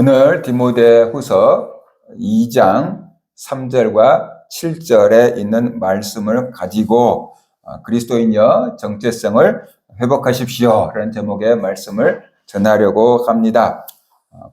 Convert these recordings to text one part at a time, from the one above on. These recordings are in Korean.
오늘 디모데후서 2장 3절과 7절에 있는 말씀을 가지고 그리스도인여 정체성을 회복하십시오 라는 제목의 말씀을 전하려고 합니다.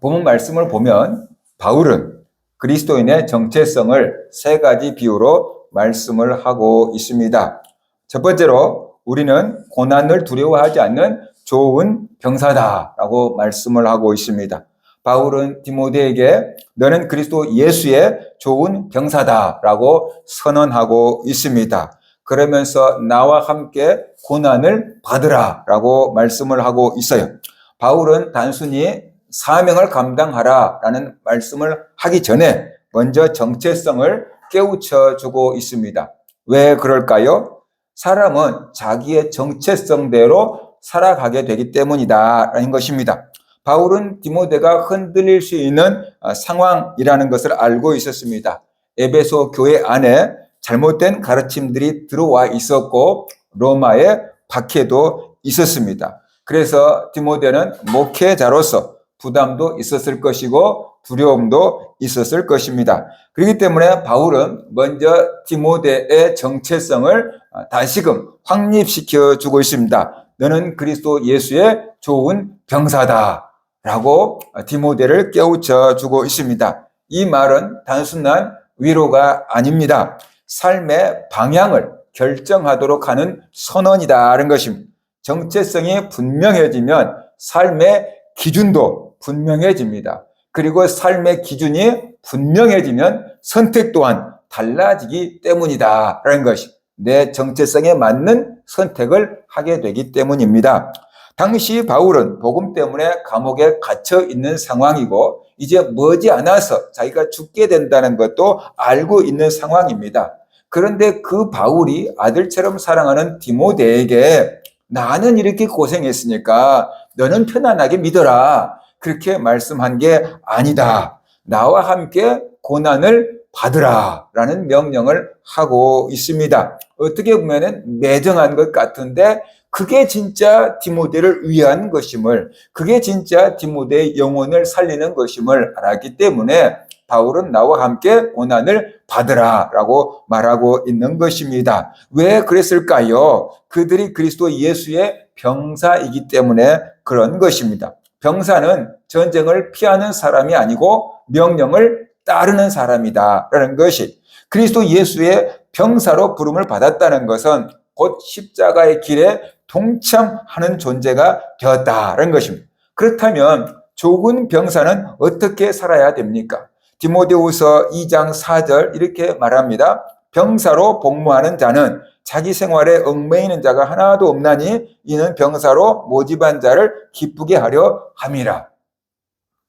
본문 말씀을 보면 바울은 그리스도인의 정체성을 세 가지 비유로 말씀을 하고 있습니다. 첫 번째로 우리는 고난을 두려워하지 않는 좋은 병사다라고 말씀을 하고 있습니다. 바울은 디모데에게 너는 그리스도 예수의 좋은 병사다라고 선언하고 있습니다. 그러면서 나와 함께 고난을 받으라라고 말씀을 하고 있어요. 바울은 단순히 사명을 감당하라라는 말씀을 하기 전에 먼저 정체성을 깨우쳐 주고 있습니다. 왜 그럴까요? 사람은 자기의 정체성대로 살아가게 되기 때문이다라는 것입니다. 바울은 디모데가 흔들릴 수 있는 상황이라는 것을 알고 있었습니다. 에베소 교회 안에 잘못된 가르침들이 들어와 있었고 로마의 박해도 있었습니다. 그래서 디모데는 목회자로서 부담도 있었을 것이고 두려움도 있었을 것입니다. 그렇기 때문에 바울은 먼저 디모데의 정체성을 다시금 확립시켜 주고 있습니다. 너는 그리스도 예수의 좋은 병사다 라고 디모데를 깨우쳐 주고 있습니다. 이 말은 단순한 위로가 아닙니다. 삶의 방향을 결정하도록 하는 선언이다라는 것입니다. 정체성이 분명해지면 삶의 기준도 분명해집니다. 그리고 삶의 기준이 분명해지면 선택 또한 달라지기 때문이다라는 것이 내 정체성에 맞는 선택을 하게 되기 때문입니다. 당시 바울은 복음 때문에 감옥에 갇혀 있는 상황이고 이제 머지않아서 자기가 죽게 된다는 것도 알고 있는 상황입니다. 그런데 그 바울이 아들처럼 사랑하는 디모데에게 나는 이렇게 고생했으니까 너는 편안하게 믿어라 그렇게 말씀한 게 아니다. 나와 함께 고난을 받으라 라는 명령을 하고 있습니다. 어떻게 보면 매정한 것 같은데 그게 진짜 디모데를 위한 것임을, 그게 진짜 디모데의 영혼을 살리는 것임을 알았기 때문에 바울은 나와 함께 고난을 받으라 라고 말하고 있는 것입니다. 왜 그랬을까요? 그들이 그리스도 예수의 병사이기 때문에 그런 것입니다. 병사는 전쟁을 피하는 사람이 아니고 명령을 따르는 사람이다라는 것이 그리스도 예수의 병사로 부름을 받았다는 것은 곧 십자가의 길에 동참하는 존재가 되었다는 것입니다. 그렇다면 좋은 병사는 어떻게 살아야 됩니까? 디모데후서 2장 4절 이렇게 말합니다. 병사로 복무하는 자는 자기 생활에 얽매이는 자가 하나도 없나니 이는 병사로 모집한 자를 기쁘게 하려 함이라.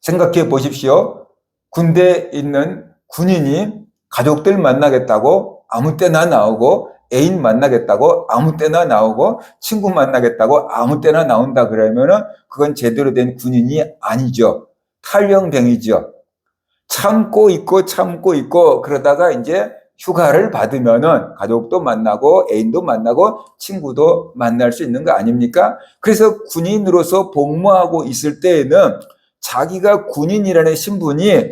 생각해 보십시오. 군대에 있는 군인이 가족들 만나겠다고 아무 때나 나오고 애인 만나겠다고 아무 때나 나오고 친구 만나겠다고 아무 때나 나온다 그러면은 그건 제대로 된 군인이 아니죠. 탈영병이죠. 참고 있고 그러다가 이제 휴가를 받으면은 가족도 만나고 애인도 만나고 친구도 만날 수 있는 거 아닙니까? 그래서 군인으로서 복무하고 있을 때에는 자기가 군인이라는 신분이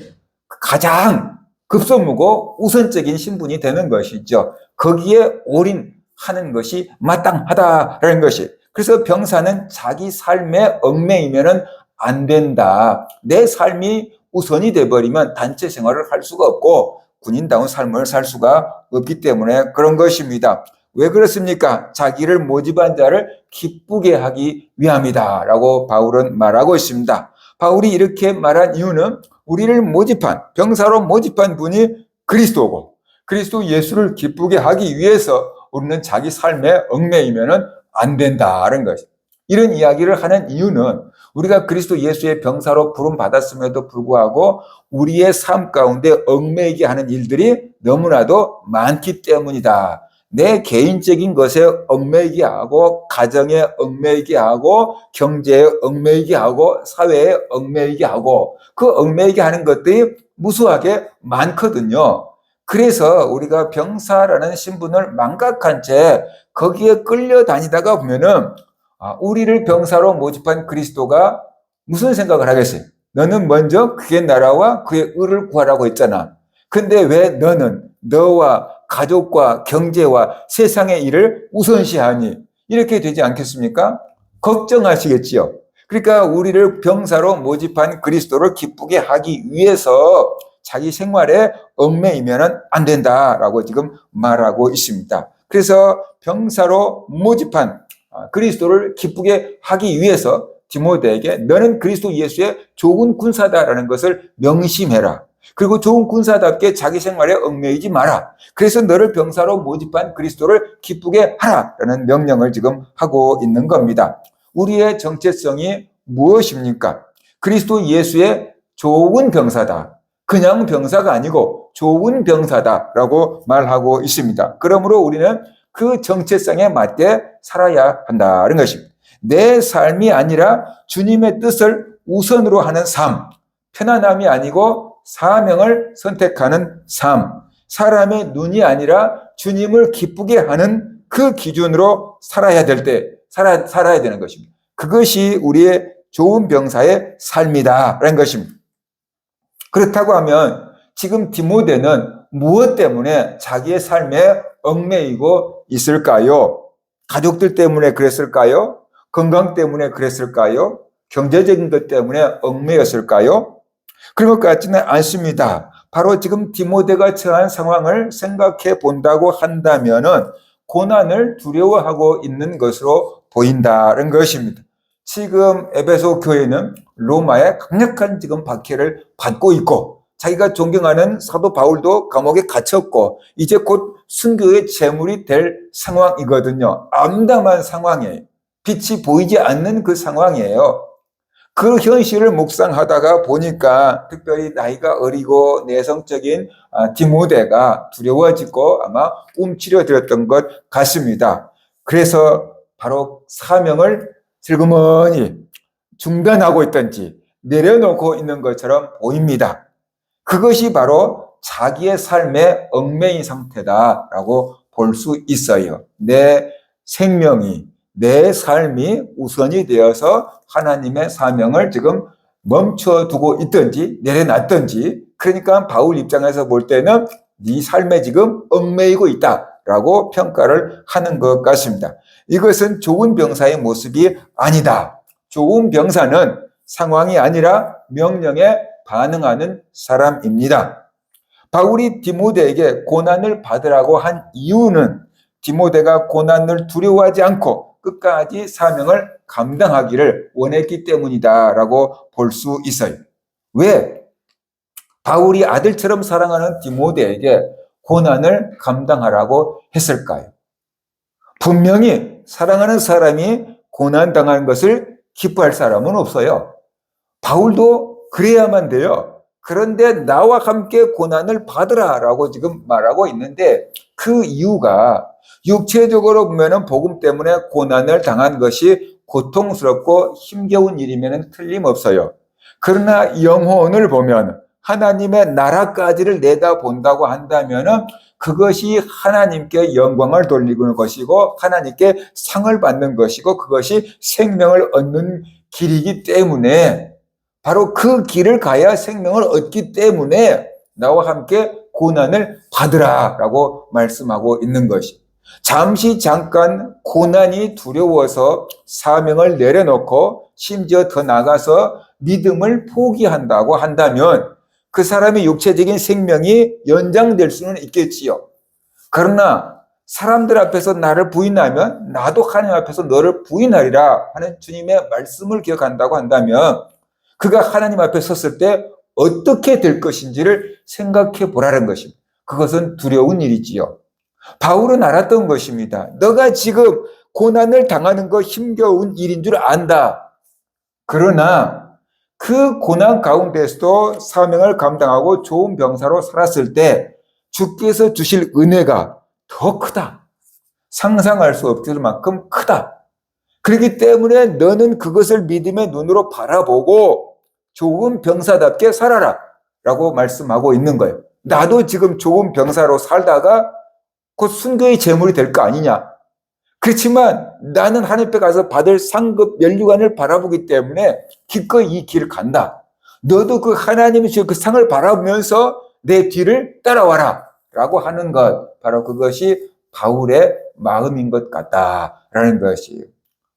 가장 급선무고 우선적인 신분이 되는 것이죠. 거기에 올인하는 것이 마땅하다라는 것이. 그래서 병사는 자기 삶에 얽매이면은 안 된다. 내 삶이 우선이 돼버리면 단체 생활을 할 수가 없고 군인다운 삶을 살 수가 없기 때문에 그런 것입니다. 왜 그렇습니까? 자기를 모집한 자를 기쁘게 하기 위함이다라고 바울은 말하고 있습니다. 바울이 이렇게 말한 이유는 우리를 모집한, 병사로 모집한 분이 그리스도고 그리스도 예수를 기쁘게 하기 위해서 우리는 자기 삶에 얽매이면 안 된다는 것입니다. 이런 이야기를 하는 이유는 우리가 그리스도 예수의 병사로 부름받았음에도 불구하고 우리의 삶 가운데 얽매이게 하는 일들이 너무나도 많기 때문이다. 내 개인적인 것에 얽매이게 하고 가정에 얽매이게 하고 경제에 얽매이게 하고 사회에 얽매이게 하고 그 얽매이게 하는 것들이 무수하게 많거든요. 그래서 우리가 병사라는 신분을 망각한 채 거기에 끌려다니다가 보면은 우리를 병사로 모집한 그리스도가 무슨 생각을 하겠어요? 너는 먼저 그의 나라와 그의 의를 구하라고 했잖아. 근데 왜 너는 너와 가족과 경제와 세상의 일을 우선시하니? 이렇게 되지 않겠습니까? 걱정하시겠지요. 그러니까 우리를 병사로 모집한 그리스도를 기쁘게 하기 위해서 자기 생활에 얽매이면 안 된다라고 지금 말하고 있습니다. 그래서 병사로 모집한 그리스도를 기쁘게 하기 위해서 디모데에게 너는 그리스도 예수의 좋은 군사다라는 것을 명심해라. 그리고 좋은 군사답게 자기 생활에 얽매이지 마라. 그래서 너를 병사로 모집한 그리스도를 기쁘게 하라라는 명령을 지금 하고 있는 겁니다. 우리의 정체성이 무엇입니까? 그리스도 예수의 좋은 병사다. 그냥 병사가 아니고 좋은 병사다라고 말하고 있습니다. 그러므로 우리는 그 정체성에 맞게 살아야 한다는 것입니다. 내 삶이 아니라 주님의 뜻을 우선으로 하는 삶, 편안함이 아니고 사명을 선택하는 삶, 사람의 눈이 아니라 주님을 기쁘게 하는 그 기준으로 살아야 되는 것입니다. 그것이 우리의 좋은 병사의 삶이다라는 것입니다. 그렇다고 하면 지금 디모데는 무엇 때문에 자기의 삶에 얽매이고 있을까요? 가족들 때문에 그랬을까요? 건강 때문에 그랬을까요? 경제적인 것 때문에 얽매였을까요? 그런 것 같지는 않습니다. 바로 지금 디모데가 처한 상황을 생각해 본다고 한다면은 고난을 두려워하고 있는 것으로 보인다는 것입니다. 지금 에베소 교회는 로마의 강력한 지금 박해를 받고 있고 자기가 존경하는 사도 바울도 감옥에 갇혔고 이제 곧 순교의 제물이 될 상황이거든요. 암담한 상황이에요. 빛이 보이지 않는 그 상황이에요. 그 현실을 묵상하다가 보니까 특별히 나이가 어리고 내성적인 디모데가 두려워지고 아마 움츠려들었던 것 같습니다. 그래서 바로 사명을 슬그머니 중단하고 있든지 내려놓고 있는 것처럼 보입니다. 그것이 바로 자기의 삶의 얽매인 상태다라고 볼 수 있어요. 내 생명이, 내 삶이 우선이 되어서 하나님의 사명을 지금 멈춰두고 있든지 내려놨든지, 그러니까 바울 입장에서 볼 때는 네 삶에 지금 얽매이고 있다라고 평가를 하는 것 같습니다. 이것은 좋은 병사의 모습이 아니다. 좋은 병사는 상황이 아니라 명령에 반응하는 사람입니다. 바울이 디모데에게 고난을 받으라고 한 이유는 디모데가 고난을 두려워하지 않고 끝까지 사명을 감당하기를 원했기 때문이다라고 볼 수 있어요. 왜? 바울이 아들처럼 사랑하는 디모데에게 고난을 감당하라고 했을까요? 분명히 사랑하는 사람이 고난당하는 것을 기뻐할 사람은 없어요. 바울도 그래야만 돼요. 그런데 나와 함께 고난을 받으라라고 지금 말하고 있는데 그 이유가 육체적으로 보면은 복음 때문에 고난을 당한 것이 고통스럽고 힘겨운 일이면 틀림없어요. 그러나 영혼을 보면 하나님의 나라까지를 내다본다고 한다면은 그것이 하나님께 영광을 돌리는 것이고 하나님께 상을 받는 것이고 그것이 생명을 얻는 길이기 때문에 바로 그 길을 가야 생명을 얻기 때문에 나와 함께 고난을 받으라라고 말씀하고 있는 것이. 잠깐 고난이 두려워서 사명을 내려놓고 심지어 더 나아가서 믿음을 포기한다고 한다면 그 사람의 육체적인 생명이 연장될 수는 있겠지요. 그러나 사람들 앞에서 나를 부인하면 나도 하나님 앞에서 너를 부인하리라 하는 주님의 말씀을 기억한다고 한다면 그가 하나님 앞에 섰을 때 어떻게 될 것인지를 생각해 보라는 것입니다. 그것은 두려운 일이지요. 바울은 알았던 것입니다. 너가 지금 고난을 당하는 거 힘겨운 일인 줄 안다. 그러나 그 고난 가운데서도 사명을 감당하고 좋은 병사로 살았을 때 주께서 주실 은혜가 더 크다. 상상할 수 없을 만큼 크다. 그렇기 때문에 너는 그것을 믿음의 눈으로 바라보고 좋은 병사답게 살아라 라고 말씀하고 있는 거예요. 나도 지금 좋은 병사로 살다가 곧 순교의 제물이 될 거 아니냐. 그렇지만 나는 하나님 앞에 가서 받을 상급 면류관을 바라보기 때문에 기꺼이 이 길을 간다. 너도 그 하나님이 주신 그 상을 바라보면서 내 뒤를 따라와라 라고 하는 것, 바로 그것이 바울의 마음인 것 같다라는 것이에요.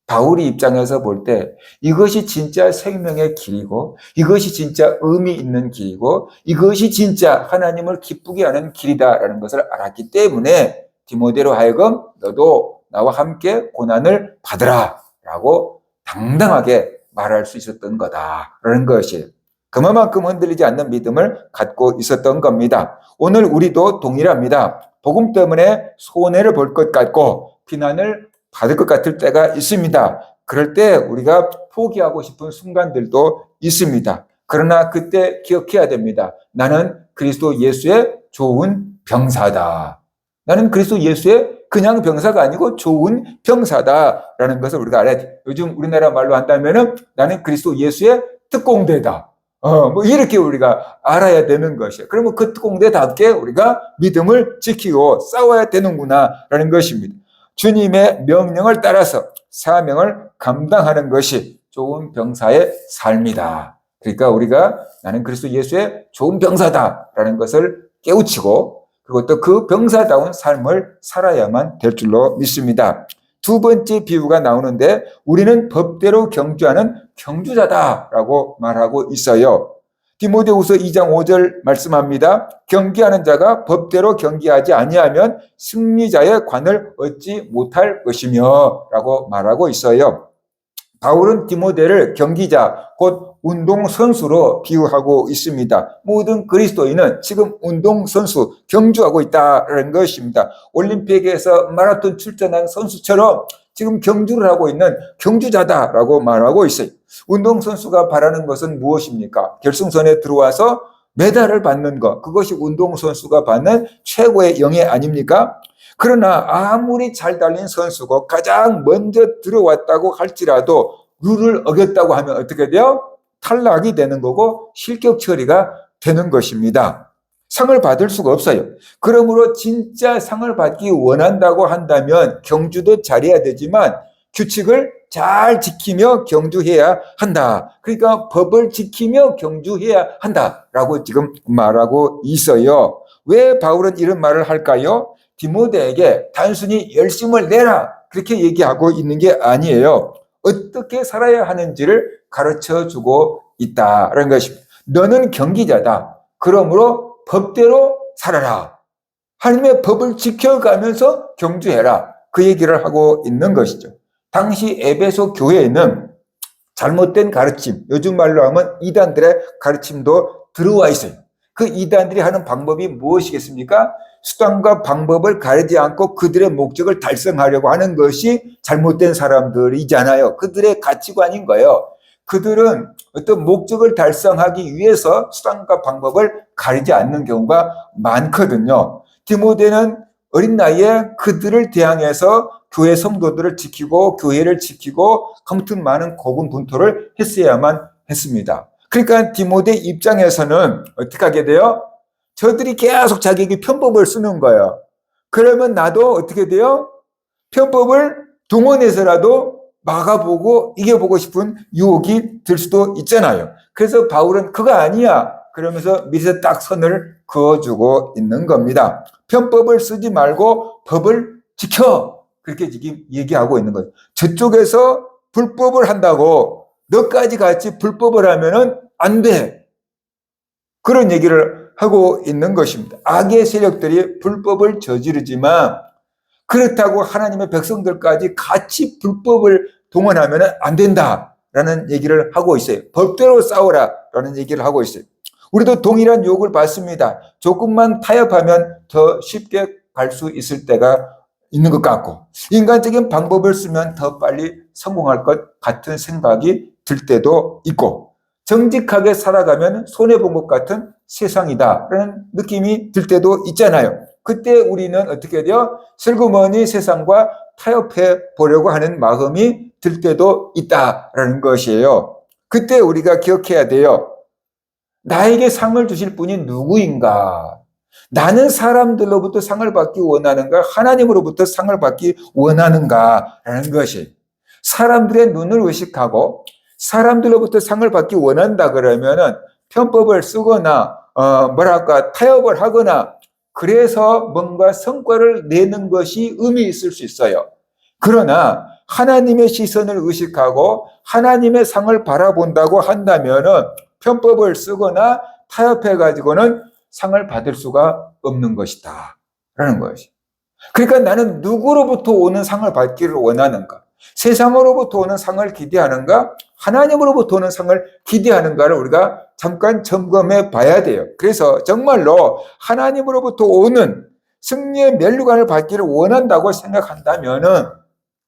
바울이 입장에서 볼 때 이것이 진짜 생명의 길이고, 이것이 진짜 의미 있는 길이고, 이것이 진짜 하나님을 기쁘게 하는 길이다라는 것을 알았기 때문에 디모데로 하여금 너도 나와 함께 고난을 받으라 라고 당당하게 말할 수 있었던 거다라는 것이에요. 그만큼 흔들리지 않는 믿음을 갖고 있었던 겁니다. 오늘 우리도 동일합니다. 복음 때문에 손해를 볼 것 같고 비난을 받을 것 같을 때가 있습니다. 그럴 때 우리가 포기하고 싶은 순간들도 있습니다. 그러나 그때 기억해야 됩니다. 나는 그리스도 예수의 좋은 병사다. 나는 그리스도 예수의 그냥 병사가 아니고 좋은 병사다라는 것을 우리가 알아야 돼. 요즘 우리나라 말로 한다면은 나는 그리스도 예수의 특공대다. 뭐 이렇게 우리가 알아야 되는 것이에요. 그러면 그 특공대답게 우리가 믿음을 지키고 싸워야 되는구나라는 것입니다. 주님의 명령을 따라서 사명을 감당하는 것이 좋은 병사의 삶이다. 그러니까 우리가 나는 그리스도 예수의 좋은 병사다라는 것을 깨우치고, 그리고 또 그 병사다운 삶을 살아야만 될 줄로 믿습니다. 두 번째 비유가 나오는데 우리는 법대로 경주하는 경주자다라고 말하고 있어요. 디모데후서 2장 5절 말씀합니다. 경기하는 자가 법대로 경기하지 아니하면 승리자의 관을 얻지 못할 것이며 라고 말하고 있어요. 바울은 디모데를 경기자, 곧 운동선수로 비유하고 있습니다. 모든 그리스도인은 지금 운동선수, 경주하고 있다는 것입니다. 올림픽에서 마라톤 출전한 선수처럼 지금 경주를 하고 있는 경주자다라고 말하고 있어요. 운동선수가 바라는 것은 무엇입니까? 결승선에 들어와서 메달을 받는 것, 그것이 운동선수가 받는 최고의 영예 아닙니까? 그러나 아무리 잘 달린 선수고 가장 먼저 들어왔다고 할지라도 룰을 어겼다고 하면 어떻게 돼요? 탈락이 되는 거고 실격 처리가 되는 것입니다. 상을 받을 수가 없어요. 그러므로 진짜 상을 받기 원한다고 한다면 경주도 잘해야 되지만 규칙을 잘 지키며 경주해야 한다. 그러니까 법을 지키며 경주해야 한다라고 지금 말하고 있어요. 왜 바울은 이런 말을 할까요? 디모데에게 단순히 열심을 내라 그렇게 얘기하고 있는 게 아니에요. 어떻게 살아야 하는지를 가르쳐주고 있다는 것입니다. 너는 경기자다. 그러므로 법대로 살아라. 하나님의 법을 지켜가면서 경주해라. 그 얘기를 하고 있는 것이죠. 당시 에베소 교회에는 잘못된 가르침, 요즘 말로 하면 이단들의 가르침도 들어와 있어요. 그 이단들이 하는 방법이 무엇이겠습니까? 수단과 방법을 가리지 않고 그들의 목적을 달성하려고 하는 것이 잘못된 사람들이잖아요. 그들의 가치관인 거예요. 그들은 어떤 목적을 달성하기 위해서 수단과 방법을 가리지 않는 경우가 많거든요. 디모데는 어린 나이에 그들을 대항해서 교회 성도들을 지키고 교회를 지키고 아무튼 많은 고군분투를 했어야만 했습니다. 그러니까 디모데 입장에서는 어떻게 하게 돼요? 저들이 계속 자기에게 편법을 쓰는 거예요. 그러면 나도 어떻게 돼요? 편법을 동원해서라도 막아보고 이겨보고 싶은 유혹이 들 수도 있잖아요. 그래서 바울은 그거 아니야 그러면서 미리서 딱 선을 그어주고 있는 겁니다. 편법을 쓰지 말고 법을 지켜 그렇게 지금 얘기하고 있는 거예요. 저쪽에서 불법을 한다고 너까지 같이 불법을 하면은 안 돼. 그런 얘기를 하고 있는 것입니다. 악의 세력들이 불법을 저지르지만 그렇다고 하나님의 백성들까지 같이 불법을 동원하면 안 된다라는 얘기를 하고 있어요. 법대로 싸우라라는 얘기를 하고 있어요. 우리도 동일한 유혹을 받습니다. 조금만 타협하면 더 쉽게 갈 수 있을 때가 있는 것 같고 인간적인 방법을 쓰면 더 빨리 성공할 것 같은 생각이 들 때도 있고 정직하게 살아가면 손해본 것 같은 세상이다라는 느낌이 들 때도 있잖아요. 그때 우리는 어떻게 돼요? 슬그머니 세상과 타협해 보려고 하는 마음이 들 때도 있다라는 것이에요. 그때 우리가 기억해야 돼요. 나에게 상을 주실 분이 누구인가? 나는 사람들로부터 상을 받기 원하는가? 하나님으로부터 상을 받기 원하는가라는 것이 사람들의 눈을 의식하고 사람들로부터 상을 받기 원한다 그러면은 편법을 쓰거나 타협을 하거나 그래서 뭔가 성과를 내는 것이 의미 있을 수 있어요. 그러나 하나님의 시선을 의식하고 하나님의 상을 바라본다고 한다면은 편법을 쓰거나 타협해가지고는 상을 받을 수가 없는 것이다 라는 것이. 그러니까 나는 누구로부터 오는 상을 받기를 원하는가? 세상으로부터 오는 상을 기대하는가? 하나님으로부터 오는 상을 기대하는가를 우리가 잠깐 점검해 봐야 돼요. 그래서 정말로 하나님으로부터 오는 승리의 면류관을 받기를 원한다고 생각한다면은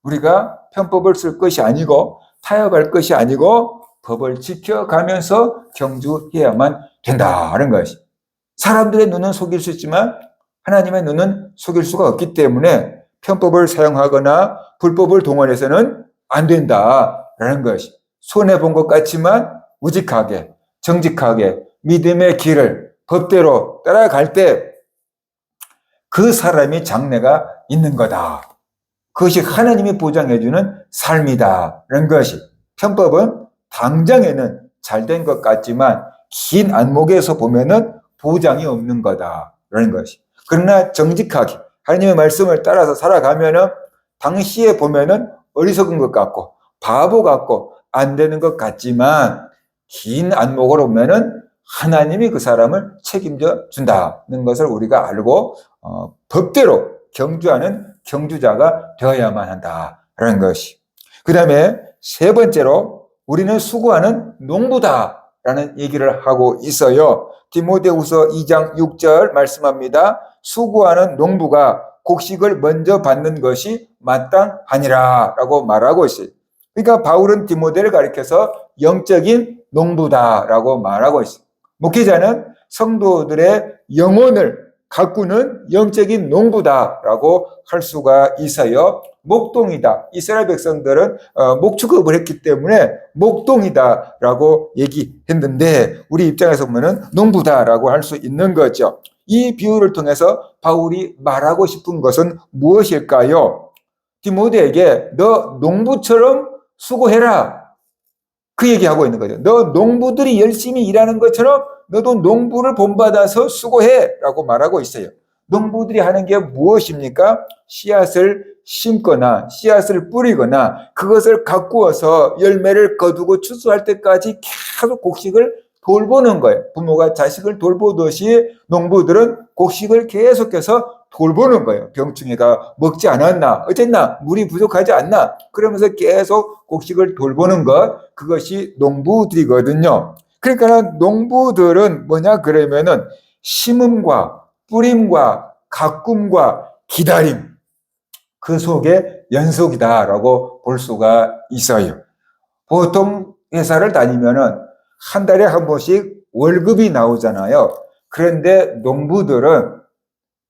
우리가 편법을 쓸 것이 아니고 타협할 것이 아니고 법을 지켜가면서 경주해야만 된다는 것이. 사람들의 눈은 속일 수 있지만 하나님의 눈은 속일 수가 없기 때문에 편법을 사용하거나 불법을 동원해서는 안 된다라는 것이. 손해본 것 같지만 우직하게 정직하게 믿음의 길을 법대로 따라갈 때 그 사람이 장래가 있는 거다. 그것이 하나님이 보장해주는 삶이다라는 것이. 편법은 당장에는 잘된 것 같지만 긴 안목에서 보면은 보장이 없는 거다라는 것이. 그러나 정직하게 하나님의 말씀을 따라서 살아가면은 당시에 보면은 어리석은 것 같고 바보 같고 안 되는 것 같지만 긴 안목으로 보면은 하나님이 그 사람을 책임져 준다는 것을 우리가 알고 법대로 경주하는 경주자가 되어야만 한다라는 것이. 그 다음에 세 번째로 우리는 수고하는 농부다라는 얘기를 하고 있어요. 디모데후서 2장 6절 말씀합니다. 수고하는 농부가 곡식을 먼저 받는 것이 마땅하니라 라고 말하고 있어요. 그러니까 바울은 디모데를 가리켜서 영적인 농부다라고 말하고 있어요. 목회자는 성도들의 영혼을 가꾸는 영적인 농부다라고 할 수가 있어요. 목동이다. 이스라엘 백성들은 목축업을 했기 때문에 목동이다라고 얘기했는데 우리 입장에서 보면은 농부다라고 할 수 있는 거죠. 이 비유를 통해서 바울이 말하고 싶은 것은 무엇일까요? 디모데에게 너 농부처럼 수고해라. 그 얘기하고 있는 거죠. 너 농부들이 열심히 일하는 것처럼 너도 농부를 본받아서 수고해 라고 말하고 있어요. 농부들이 하는 게 무엇입니까? 씨앗을 심거나 씨앗을 뿌리거나 그것을 가꾸어서 열매를 거두고 추수할 때까지 계속 곡식을 돌보는 거예요. 부모가 자식을 돌보듯이 농부들은 곡식을 계속해서 돌보는 거예요. 병충해가 먹지 않았나? 어쨌나? 물이 부족하지 않나? 그러면서 계속 곡식을 돌보는 것, 그것이 농부들이거든요. 그러니까 농부들은 뭐냐 그러면은 심음과 뿌림과 가꿈과 기다림, 그 속에 연속이다라고 볼 수가 있어요. 보통 회사를 다니면은 한 달에 한 번씩 월급이 나오잖아요. 그런데 농부들은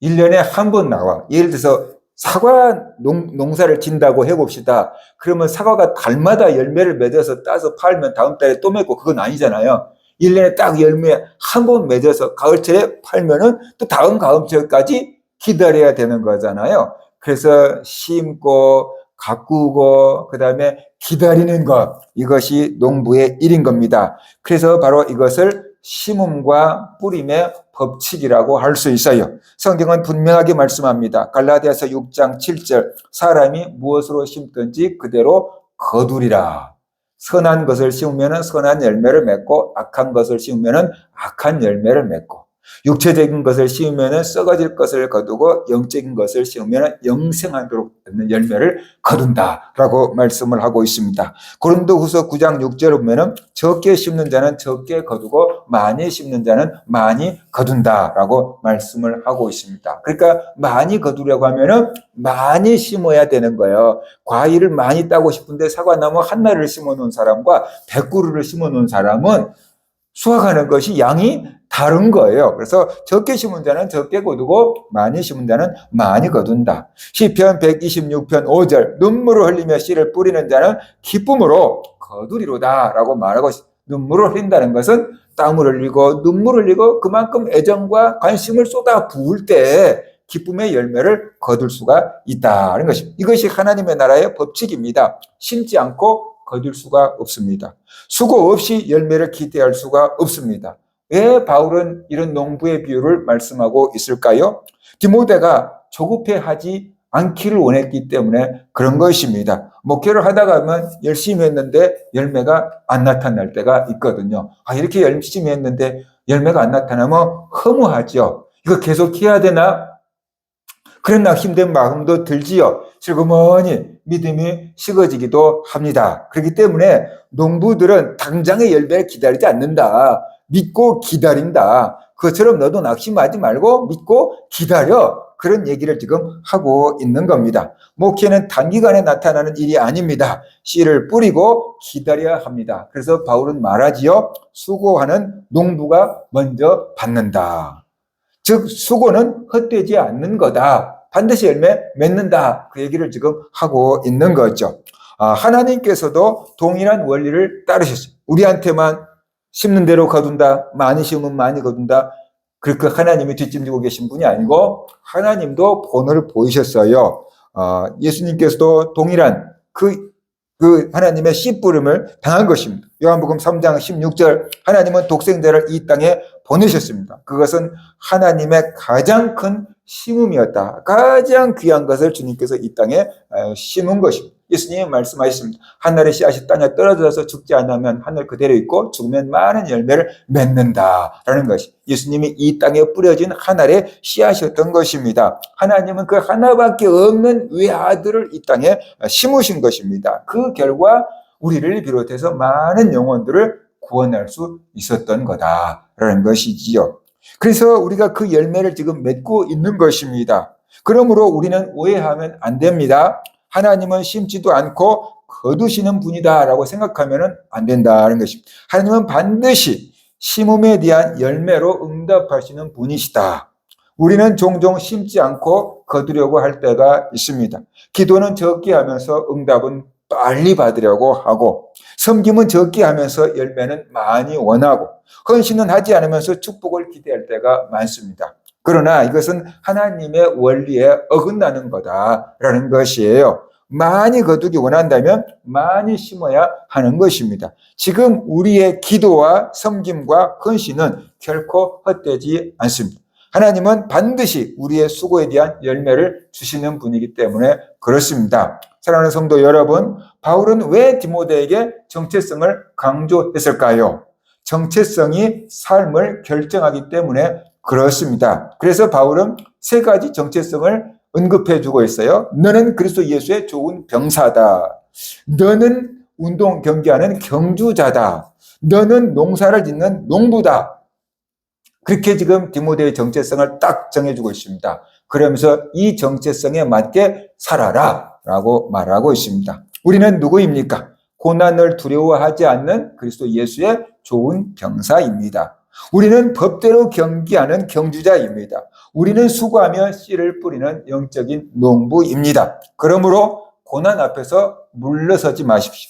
1년에 한 번 나와. 예를 들어서 사과 농사를 진다고 해봅시다. 그러면 사과가 달마다 열매를 맺어서 따서 팔면 다음 달에 또 맺고 그건 아니잖아요. 1년에 딱 열매 한 번 맺어서 가을철에 팔면은 또 다음 가을철까지 기다려야 되는 거잖아요. 그래서 심고 가꾸고 그다음에 기다리는 것, 이것이 농부의 일인 겁니다. 그래서 바로 이것을 심음과 뿌림의 법칙이라고 할 수 있어요. 성경은 분명하게 말씀합니다. 갈라디아서 6장 7절 사람이 무엇으로 심든지 그대로 거두리라. 선한 것을 심으면 선한 열매를 맺고 악한 것을 심으면 악한 열매를 맺고 육체적인 것을 심으면 썩어질 것을 거두고 영적인 것을 심으면 영생하도록 열매를 거둔다라고 말씀을 하고 있습니다. 고린도후서 9장 6절에 보면은 적게 심는 자는 적게 거두고 많이 심는 자는 많이 거둔다라고 말씀을 하고 있습니다. 그러니까 많이 거두려고 하면은 많이 심어야 되는 거예요. 과일을 많이 따고 싶은데 사과나무 하나를 심어 놓은 사람과 100그루를 심어 놓은 사람은 수확하는 것이 양이 다른 거예요. 그래서 적게 심은 자는 적게 거두고 많이 심은 자는 많이 거둔다. 시편 126편 5절 눈물을 흘리며 씨를 뿌리는 자는 기쁨으로 거두리로다 라고 말하고 있습니다. 눈물을 흘린다는 것은 땀을 흘리고 눈물을 흘리고 그만큼 애정과 관심을 쏟아 부을 때 기쁨의 열매를 거둘 수가 있다는 것입니다. 이것이 하나님의 나라의 법칙입니다. 심지 않고 거둘 수가 없습니다. 수고 없이 열매를 기대할 수가 없습니다. 왜 바울은 이런 농부의 비유를 말씀하고 있을까요? 디모데가 조급해하지 않기를 원했기 때문에 그런 것입니다. 목회를 하다가 보면 열심히 했는데 열매가 안 나타날 때가 있거든요. 이렇게 열심히 했는데 열매가 안 나타나면 허무하죠. 이거 계속 해야 되나? 그러나 힘든 마음도 들지요. 슬그머니 믿음이 식어지기도 합니다. 그렇기 때문에 농부들은 당장의 열매를 기다리지 않는다. 믿고 기다린다. 그것처럼 너도 낙심하지 말고 믿고 기다려. 그런 얘기를 지금 하고 있는 겁니다. 목회는 단기간에 나타나는 일이 아닙니다. 씨를 뿌리고 기다려야 합니다. 그래서 바울은 말하지요. 수고하는 농부가 먼저 받는다. 즉 수고는 헛되지 않는 거다. 반드시 열매 맺는다. 그 얘기를 지금 하고 있는 거죠. 하나님께서도 동일한 원리를 따르셨어요. 우리한테만 심는 대로 거둔다. 많이 심으면 많이 거둔다. 그렇게 하나님이 뒷짐지고 계신 분이 아니고 하나님도 본을 보이셨어요. 예수님께서도 동일한 그 하나님의 씨 뿌림을 당한 것입니다. 요한복음 3장 16절 하나님은 독생자를 이 땅에 보내셨습니다. 그것은 하나님의 가장 큰 심음이었다. 가장 귀한 것을 주님께서 이 땅에 심은 것입니다. 예수님이 말씀하셨습니다. 하늘의 씨앗이 땅에 떨어져서 죽지 않으면 하늘 그대로 있고 죽으면 많은 열매를 맺는다라는 것이 예수님이 이 땅에 뿌려진 하늘의 씨앗이었던 것입니다. 하나님은 그 하나밖에 없는 외아들을 이 땅에 심으신 것입니다. 그 결과 우리를 비롯해서 많은 영혼들을 구원할 수 있었던 거다라는 것이지요. 그래서 우리가 그 열매를 지금 맺고 있는 것입니다. 그러므로 우리는 오해하면 안 됩니다. 하나님은 심지도 않고 거두시는 분이다라고 생각하면 안 된다는 것입니다. 하나님은 반드시 심음에 대한 열매로 응답하시는 분이시다. 우리는 종종 심지 않고 거두려고 할 때가 있습니다. 기도는 적게 하면서 응답은 빨리 받으려고 하고 섬김은 적게 하면서 열매는 많이 원하고 헌신은 하지 않으면서 축복을 기대할 때가 많습니다. 그러나 이것은 하나님의 원리에 어긋나는 거다라는 것이에요. 많이 거두기 원한다면 많이 심어야 하는 것입니다. 지금 우리의 기도와 섬김과 헌신은 결코 헛되지 않습니다. 하나님은 반드시 우리의 수고에 대한 열매를 주시는 분이기 때문에 그렇습니다. 사랑하는 성도 여러분, 바울은 왜 디모데에게 정체성을 강조했을까요? 정체성이 삶을 결정하기 때문에 그렇습니다. 그래서 바울은 세 가지 정체성을 언급해주고 있어요. 너는 그리스도 예수의 좋은 병사다. 너는 운동 경기하는 경주자다. 너는 농사를 짓는 농부다. 그렇게 지금 디모데의 정체성을 딱 정해주고 있습니다. 그러면서 이 정체성에 맞게 살아라 라고 말하고 있습니다. 우리는 누구입니까? 고난을 두려워하지 않는 그리스도 예수의 좋은 병사입니다. 우리는 법대로 경기하는 경주자입니다. 우리는 수고하며 씨를 뿌리는 영적인 농부입니다. 그러므로 고난 앞에서 물러서지 마십시오.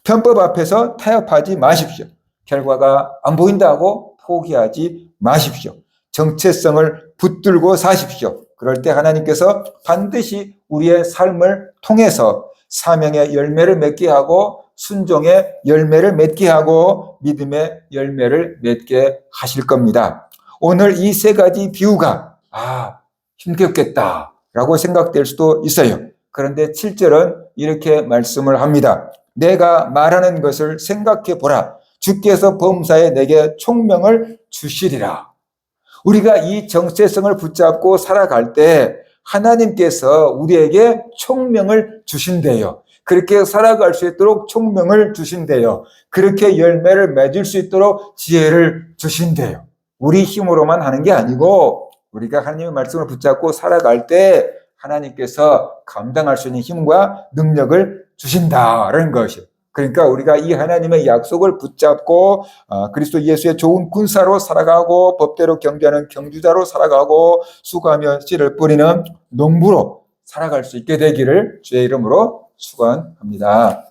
편법 앞에서 타협하지 마십시오. 결과가 안 보인다고 포기하지 마십시오. 정체성을 붙들고 사십시오. 그럴 때 하나님께서 반드시 우리의 삶을 통해서 사명의 열매를 맺게 하고 순종의 열매를 맺게 하고 믿음의 열매를 맺게 하실 겁니다. 오늘 이 세 가지 비유가 힘겹겠다라고 생각될 수도 있어요. 그런데 7절은 이렇게 말씀을 합니다. 내가 말하는 것을 생각해 보라. 주께서 범사에 내게 총명을 주시리라. 우리가 이 정체성을 붙잡고 살아갈 때 하나님께서 우리에게 총명을 주신대요. 그렇게 살아갈 수 있도록 총명을 주신대요. 그렇게 열매를 맺을 수 있도록 지혜를 주신대요. 우리 힘으로만 하는 게 아니고 우리가 하나님의 말씀을 붙잡고 살아갈 때 하나님께서 감당할 수 있는 힘과 능력을 주신다는 것이에요. 그러니까 우리가 이 하나님의 약속을 붙잡고 그리스도 예수의 좋은 군사로 살아가고 법대로 경주하는 경주자로 살아가고 수고하며 씨를 뿌리는 농부로 살아갈 수 있게 되기를 주의 이름으로 축원합니다.